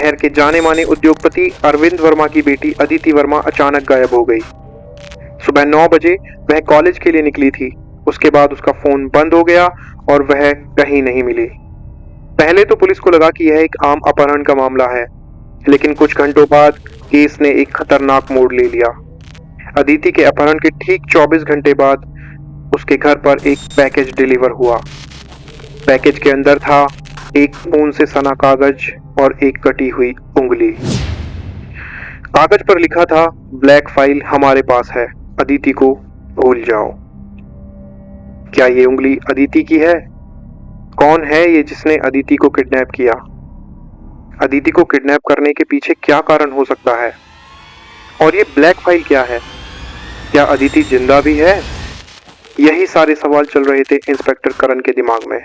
शहर के जाने माने उद्योगपति अरविंद वर्मा की बेटी अदिति वर्मा अचानक गायब हो गई। सुबह 9 बजे वह कॉलेज के लिए निकली थी। उसके बाद उसका फोन बंद हो गया और वह कहीं नहीं मिली। पहले तो पुलिस को लगा कि यह एक आम अपहरण का मामला है, लेकिन कुछ घंटों बाद केस ने एक खतरनाक मोड़ ले लिया। अदिति के अपहरण के ठीक 24 घंटे बाद उसके घर पर एक पैकेज डिलीवर हुआ। पैकेज के अंदर था एक खून से सना कागज और एक कटी हुई उंगली। कागज पर लिखा था, ब्लैक फाइल हमारे पास है, अदिति को भूल जाओ। क्या ये उंगली अदिति की है? कौन है ये जिसने अदिति को किडनैप किया? अदिति को किडनैप करने के पीछे क्या कारण हो सकता है? और ये ब्लैक फाइल क्या है? क्या अदिति जिंदा भी है? यही सारे सवाल चल रहे थे इंस्पेक्टर करण के दिमाग में।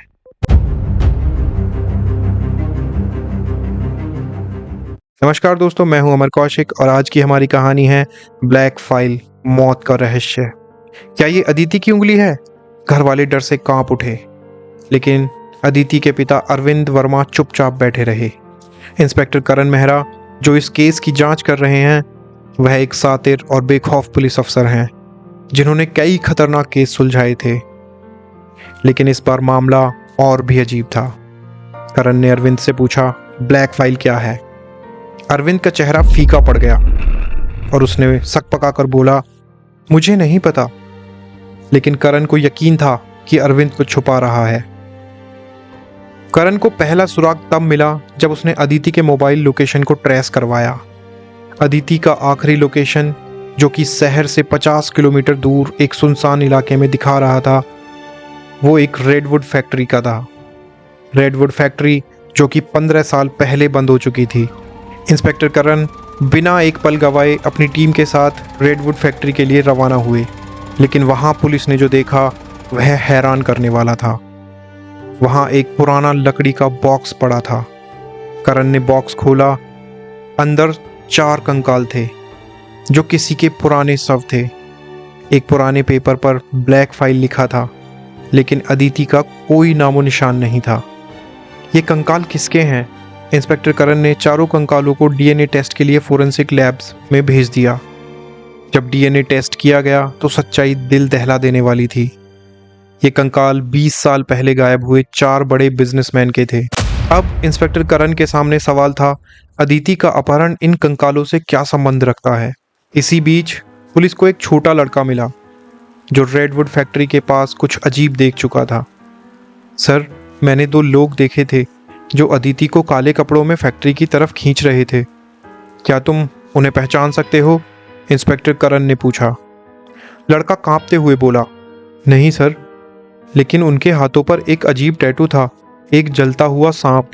नमस्कार दोस्तों, मैं हूं अमर कौशिक और आज की हमारी कहानी है ब्लैक फाइल, मौत का रहस्य। क्या ये अदिति की उंगली है? घर वाले डर से कांप उठे, लेकिन अदिति के पिता अरविंद वर्मा चुपचाप बैठे रहे। इंस्पेक्टर करण मेहरा, जो इस केस की जांच कर रहे हैं, वह एक सातिर और बेखौफ पुलिस अफसर हैं जिन्होंने कई खतरनाक केस सुलझाए थे। लेकिन इस बार मामला और भी अजीब था। करण ने अरविंद से पूछा, ब्लैक फाइल क्या है? अरविंद का चेहरा फीका पड़ गया और उसने सक पकाकर बोला, मुझे नहीं पता। लेकिन करण को यकीन था कि अरविंद कुछ छुपा रहा है। करण को पहला सुराग तब मिला जब उसने अदिति के मोबाइल लोकेशन को ट्रेस करवाया। अदिति का आखिरी लोकेशन, जो कि शहर से 50 किलोमीटर दूर एक सुनसान इलाके में दिखा रहा था, वो एक रेडवुड फैक्ट्री का था। रेडवुड फैक्ट्री जो कि 15 साल पहले बंद हो चुकी थी। इंस्पेक्टर करण बिना एक पल गवाए अपनी टीम के साथ रेडवुड फैक्ट्री के लिए रवाना हुए। लेकिन वहाँ पुलिस ने जो देखा वह हैरान करने वाला था। वहाँ एक पुराना लकड़ी का बॉक्स पड़ा था। करण ने बॉक्स खोला। अंदर 4 कंकाल थे जो किसी के पुराने शव थे। एक पुराने पेपर पर ब्लैक फाइल लिखा था, लेकिन अदिति का कोई नामो निशान नहीं था। ये कंकाल किसके हैं? इंस्पेक्टर करण ने चारों कंकालों को डीएनए टेस्ट के लिए फोरेंसिक लैब्स में भेज दिया। जब डीएनए टेस्ट किया गया तो सच्चाई दिल दहला देने वाली थी। ये कंकाल 20 साल पहले गायब हुए 4 बड़े बिजनेसमैन के थे। अब इंस्पेक्टर करण के सामने सवाल था, अदिति का अपहरण इन कंकालों से क्या संबंध रखता है? इसी बीच पुलिस को एक छोटा लड़का मिला जो रेडवुड फैक्ट्री के पास कुछ अजीब देख चुका था। सर, मैंने 2 लोग देखे थे जो अदिति को काले कपड़ों में फैक्ट्री की तरफ खींच रहे थे। क्या तुम उन्हें पहचान सकते हो? इंस्पेक्टर करण ने पूछा। लड़का कांपते हुए बोला, नहीं सर, लेकिन उनके हाथों पर एक अजीब टैटू था, एक जलता हुआ सांप।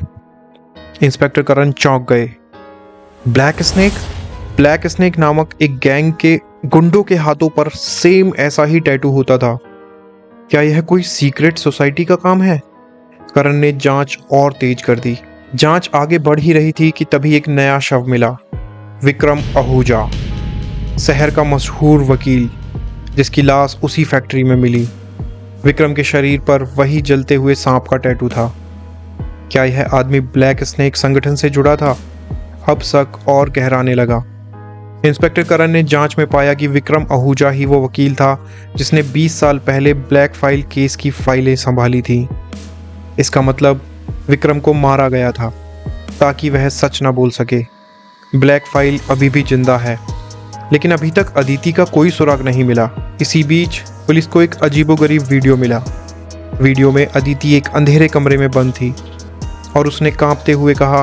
इंस्पेक्टर करण चौंक गए। Black snake? ब्लैक स्नेक नामक एक गैंग के गुंडों के हाथों पर सेम ऐसा ही टैटू होता था। क्या यह कोई सीक्रेट सोसाइटी का काम है? करण ने जांच और तेज कर दी। जांच आगे बढ़ ही रही थी कि तभी एक नया शव मिला। विक्रम आहूजा, शहर का मशहूर वकील, जिसकी लाश उसी फैक्ट्री में मिली। विक्रम के शरीर पर वही जलते हुए सांप का टैटू था। क्या यह आदमी ब्लैक स्नेक संगठन से जुड़ा था? अब शक और गहराने लगा। इंस्पेक्टर करण ने जांच में पाया कि विक्रम आहूजा ही वो वकील था जिसने 20 साल पहले ब्लैक फाइल केस की फाइलें संभाली थी। इसका मतलब विक्रम को मारा गया था ताकि वह सच ना बोल सके। ब्लैक फाइल अभी भी जिंदा है, लेकिन अभी तक अदिति का कोई सुराग नहीं मिला। इसी बीच पुलिस को एक अजीबोगरीब वीडियो मिला। वीडियो में अदिति एक अंधेरे कमरे में बंद थी और उसने कांपते हुए कहा,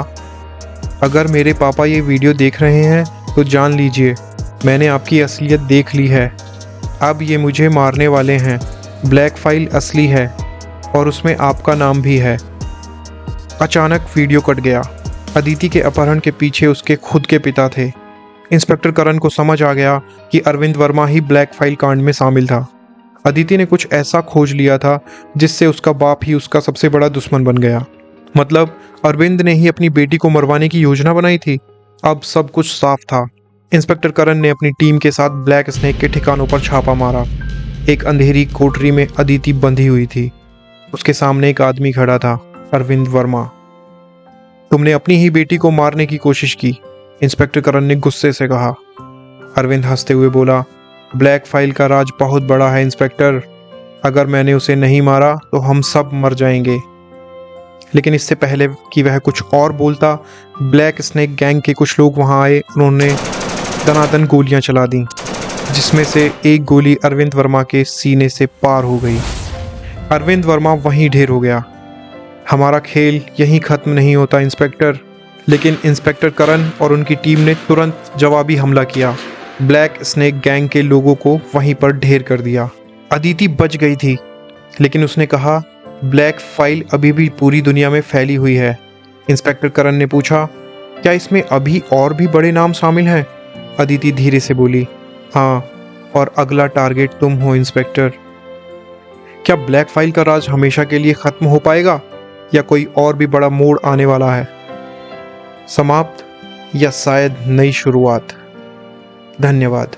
अगर मेरे पापा ये वीडियो देख रहे हैं तो जान लीजिए मैंने आपकी असलियत देख ली है। अब ये मुझे मारने वाले हैं। ब्लैक फाइल असली है और उसमें आपका नाम भी है। अचानक वीडियो कट गया। अदिति के अपहरण के पीछे उसके खुद के पिता थे। इंस्पेक्टर करण को समझ आ गया कि अरविंद वर्मा ही ब्लैक फाइल कांड में शामिल था। अदिति ने कुछ ऐसा खोज लिया था जिससे उसका बाप ही उसका सबसे बड़ा दुश्मन बन गया। मतलब अरविंद ने ही अपनी बेटी को मरवाने की योजना बनाई थी। अब सब कुछ साफ था। इंस्पेक्टर करण ने अपनी टीम के साथ ब्लैक स्नेक के ठिकानों पर छापा मारा। एक अंधेरी कोठरी में अदिति बंधी हुई थी। उसके सामने एक आदमी खड़ा था, अरविंद वर्मा। तुमने अपनी ही बेटी को मारने की कोशिश की, इंस्पेक्टर करण ने गुस्से से कहा। अरविंद हंसते हुए बोला, ब्लैक फाइल का राज बहुत बड़ा है इंस्पेक्टर। अगर मैंने उसे नहीं मारा तो हम सब मर जाएंगे। लेकिन इससे पहले कि वह कुछ और बोलता, ब्लैक स्नेक गैंग के कुछ लोग वहां आए। उन्होंने दनादन गोलियां चला दी, जिसमें से एक गोली अरविंद वर्मा के सीने से पार हो गई। अरविंद वर्मा वहीं ढेर हो गया। हमारा खेल यहीं खत्म नहीं होता इंस्पेक्टर। लेकिन इंस्पेक्टर करण और उनकी टीम ने तुरंत जवाबी हमला किया। ब्लैक स्नेक गैंग के लोगों को वहीं पर ढेर कर दिया। अदिति बच गई थी, लेकिन उसने कहा, ब्लैक फाइल अभी भी पूरी दुनिया में फैली हुई है। इंस्पेक्टर करण ने पूछा, क्या इसमें अभी और भी बड़े नाम शामिल हैं? अदिति धीरे से बोली, हाँ, और अगला टारगेट तुम हो इंस्पेक्टर। क्या ब्लैक फाइल का राज हमेशा के लिए खत्म हो पाएगा, या कोई और भी बड़ा मोड़ आने वाला है? समाप्त, या शायद नई शुरुआत? धन्यवाद।